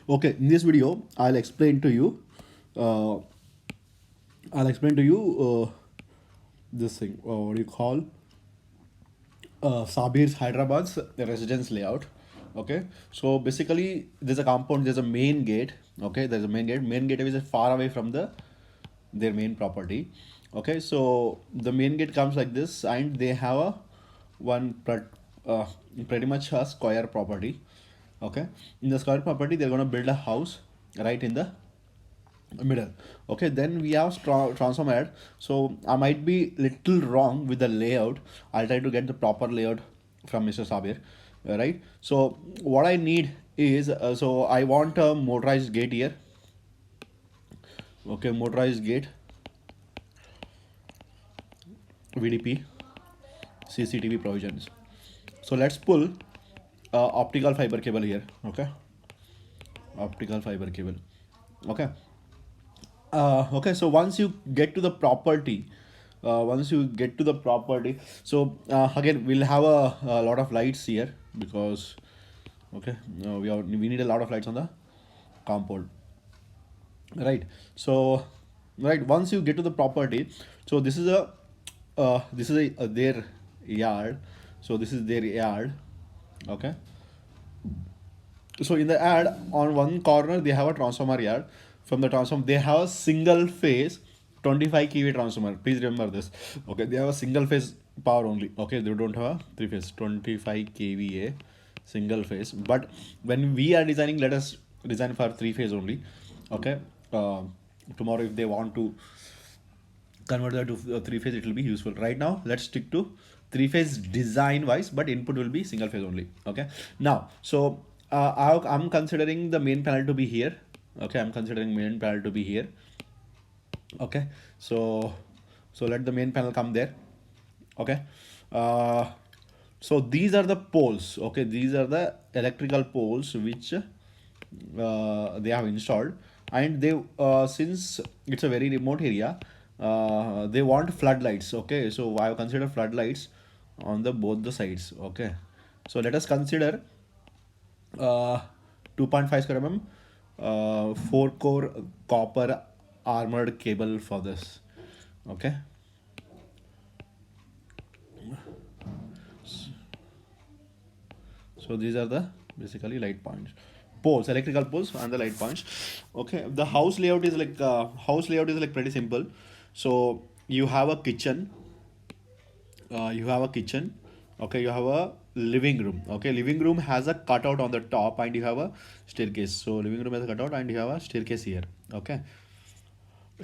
Okay, in this video, Uh, I'll explain to you this thing. What do you call Sabir's Hyderabad's residence layout. Okay, so basically, there's a compound. There's a main gate. Okay, there's a main gate. Main gate is far away from their main property. Okay, so the main gate comes like this, and they have a one uh, pretty much a square property. Okay, in the square property, they're gonna build a house right in the middle. Okay, then we have transform ad. So I might be little wrong with the layout. I'll try to get the proper layout from Mr. Sabir. Right, so what I need is so I want a motorized gate here. Okay, motorized gate, VDP, CCTV provisions. So let's pull optical fiber cable here. Okay, optical fiber cable. Okay, okay, so once you get to the property, so again we'll have a lot of lights here because okay, we need a lot of lights on the compound, right? So right, once you get to the property, so this is their yard. So this is their yard. Okay, so in the ad on one corner they have a transformer yard. From the transformer they have a single phase 25 kV transformer. Please remember this. Okay, they have a single phase power only. Okay, they don't have a three phase 25 kVA single phase. But when we are designing, let us design for three phase only. Okay, tomorrow if they want to convert that to three phase, it will be useful. Right now let's stick to three phase design wise, but input will be single phase only. Okay, now so I'm considering the main panel to be here. Okay, I'm considering main panel to be here. Okay, so let the main panel come there. Okay, uh, so these are the poles. Okay, these are the electrical poles which they have installed, and they since it's a very remote area, they want floodlights. Okay, so I have considered floodlights on the both the sides. Okay, so let us consider uh, 2.5 square mm 4 core copper armored cable for this. Okay, so these are the basically light points, poles, electrical poles and the light points. Okay, the house layout is like pretty simple. So you have a kitchen, okay, you have a living room. Okay, living room has a cutout on the top and you have a staircase. So living room has a cutout and you have a staircase here. Okay,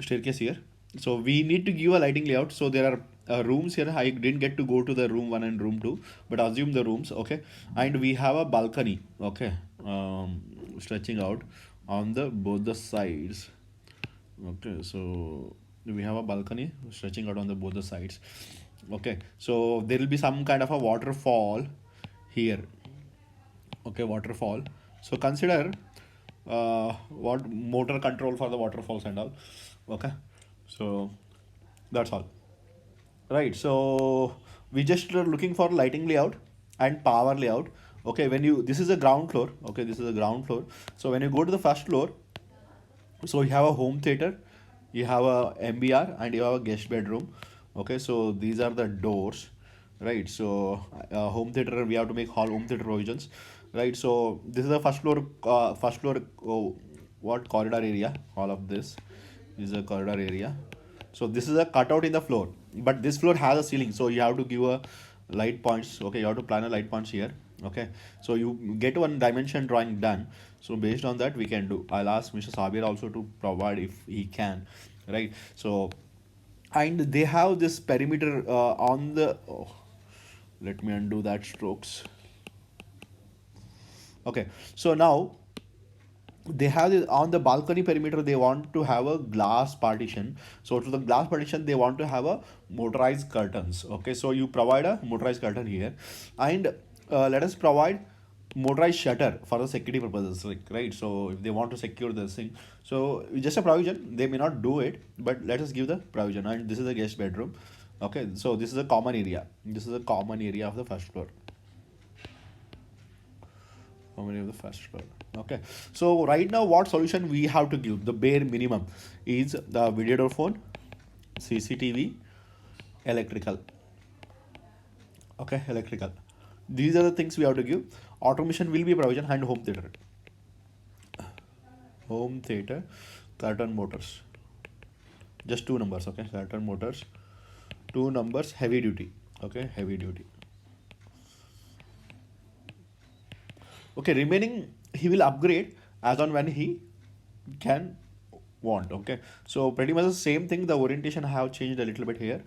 staircase here. So we need to give a lighting layout. So there are rooms here. I didn't get to go to the room 1 and room 2, but assume the rooms. Okay, and we have a balcony. Okay, stretching out on the both the sides. Okay, so we have a balcony stretching out on the both the sides. Okay, so there will be some kind of a waterfall here. Okay, waterfall. So consider what motor control for the waterfalls and all. Okay, so that's all. Right, so we just are looking for lighting layout and power layout. Okay, when you this is a ground floor. Okay, this is a ground floor. So when you go to the first floor, so you have a home theater, you have a MBR, and you have a guest bedroom. Okay, so these are the doors, right? So home theater, we have to make hall home theater provisions, right? So this is the first floor, what corridor area? All of this is a corridor area. So this is a cutout in the floor, but this floor has a ceiling, so you have to give a light points. Okay, you have to plan a light points here. Okay, so you get one dimension drawing done. So based on that we can do. I'll ask Mr. Sabir also to provide if he can, right? So and they have this perimeter on the let me undo that strokes. Okay, so now they have this on the balcony perimeter, they want to have a glass partition. So to the glass partition they want to have a motorized curtains. Okay, so you provide a motorized curtain here, and let us provide motorized shutter for the security purposes, like, right? So if they want to secure this thing, so just a provision, they may not do it, but let us give the provision. And this is the guest bedroom. Okay, so this is a common area of the first floor. How many of the fastest power? Okay. So right now, what solution we have to give? The bare minimum is the video phone, CCTV, electrical. Okay, electrical. These are the things we have to give. Automation will be a provision and home theater. Home theater, Curtain Motors. Just two numbers. Okay, Curtain Motors. Two numbers, heavy duty. Okay, heavy duty. Okay, remaining he will upgrade as on when he can want. Okay, so pretty much the same thing. The orientation I have changed a little bit here,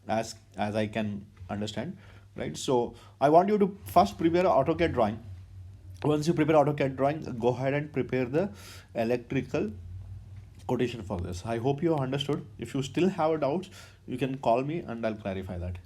as I can understand, right? So I want you to first prepare a AutoCAD drawing. Once you prepare AutoCAD drawing, go ahead and prepare the electrical quotation for this. I hope you have understood. If you still have doubts, you can call me and I'll clarify that.